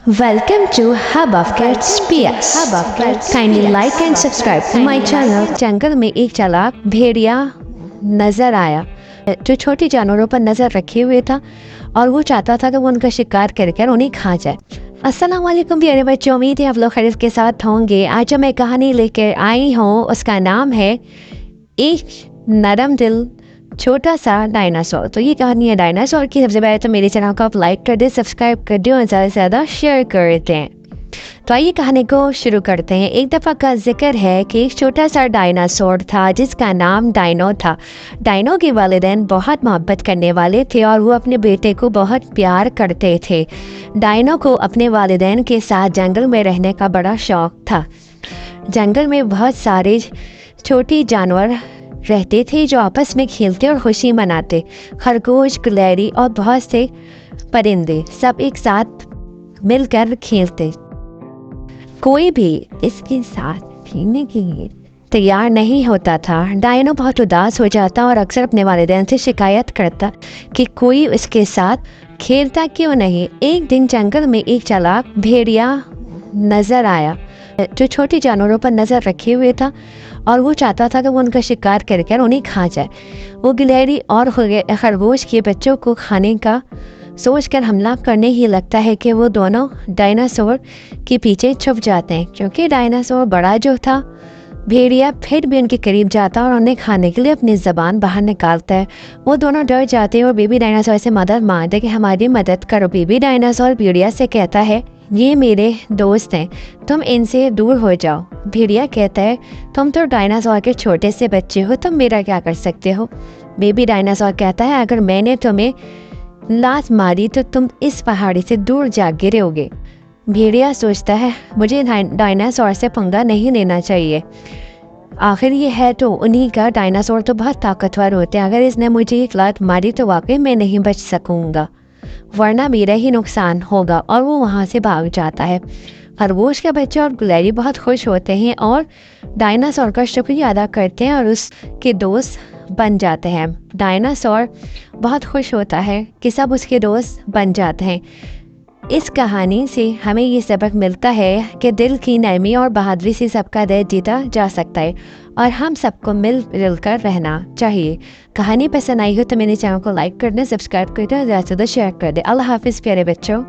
Welcome to Hub of Kids PS. Kindly like and subscribe to my channel. जंगल में एक चालाक भेड़िया नजर आया जो छोटी जानवरों पर नजर रखे हुए था और वो चाहता था कि वो उनका शिकार कर उन्हें खा जाए। अस्सलाम वालेकुम प्यारे बच्चों, उम्मीद है आप लोग खैरियत के साथ होंगे। आज जो मैं कहानी लेकर आई हूँ उसका नाम है एक नरम दिल छोटा सा डायनासोर। तो ये कहानी है डायनासोर की। सबसे पहले तो मेरे चैनल को आप लाइक कर दें, सब्सक्राइब कर दें और ज़्यादा से ज़्यादा शेयर कर दें। तो आइए कहानी को शुरू करते हैं। एक दफ़ा का जिक्र है कि एक छोटा सा डायनासोर था जिसका नाम डायनो था। डायनो के वालिदैन बहुत मोहब्बत करने वाले थे और वो अपने बेटे को बहुत प्यार करते थे। डायनो को अपने वालिदैन के साथ जंगल में रहने का बड़ा शौक़ था। जंगल में बहुत सारे छोटे जानवर रहते थे जो आपस में खेलते और खुशी मनाते। खरगोश, गिलहरी और बहुत से परिंदे सब एक साथ मिलकर खेलते। कोई भी इसके साथ खेलने के लिए तैयार नहीं होता था। डायनो बहुत उदास हो जाता और अक्सर अपने वालिदैन से शिकायत करता कि कोई उसके साथ खेलता क्यों नहीं। एक दिन जंगल में एक चालाक भेड़िया नज़र आया जो छोटी जानवरों पर नज़र रखे हुए था और वो चाहता था कि वो उनका शिकार कर उन्हें खा जाए। वो गिलहरी और खरगोश के बच्चों को खाने का सोचकर हमला करने ही लगता है कि वो दोनों डायनासोर के पीछे छुप जाते हैं। क्योंकि डायनासोर बड़ा जो था, भेड़िया फिर भी उनके करीब जाता और उन्हें खाने के लिए अपनी ज़बान बाहर निकालता है। वो दोनों डर जाते हैं और बेबी डायनासोर से मदद मांगते कि हमारी मदद करो। बेबी डायनासोर भेड़िया से कहता है ये मेरे दोस्त हैं, तुम इनसे दूर हो जाओ। भेड़िया कहता है तुम तो डायनासोर के छोटे से बच्चे हो, तुम मेरा क्या कर सकते हो। बेबी डायनासोर कहता है अगर मैंने तुम्हें लात मारी तो तुम इस पहाड़ी से दूर जा गिरोगे। भेड़िया सोचता है मुझे डायनासोर से पंगा नहीं लेना चाहिए, आखिर ये है तो उन्हीं का। डायनासोर तो बहुत ताकतवर होते हैं, अगर इसने मुझे एक लात मारी तो वाकई मैं नहीं बच सकूँगा, वरना मेरा ही नुकसान होगा। और वो वहाँ से भाग जाता है। खरगोश के बच्चे और गिलहरी बहुत खुश होते हैं और डायनासोर का शुक्रिया अदा करते हैं और उसके दोस्त बन जाते हैं। डायनासोर बहुत खुश होता है कि सब उसके दोस्त बन जाते हैं। इस कहानी से हमें ये सबक मिलता है कि दिल की नरमी और बहादुरी से सबका दिल जीता जा सकता है और हम सबको मिल कर रहना चाहिए। कहानी पसंद आई हो तो मेरे चैनल को लाइक कर दें, सब्सक्राइब कर दें और ज़्यादा से ज़्यादा शेयर कर दें। अल्लाह हाफिज़ प्यारे बच्चों।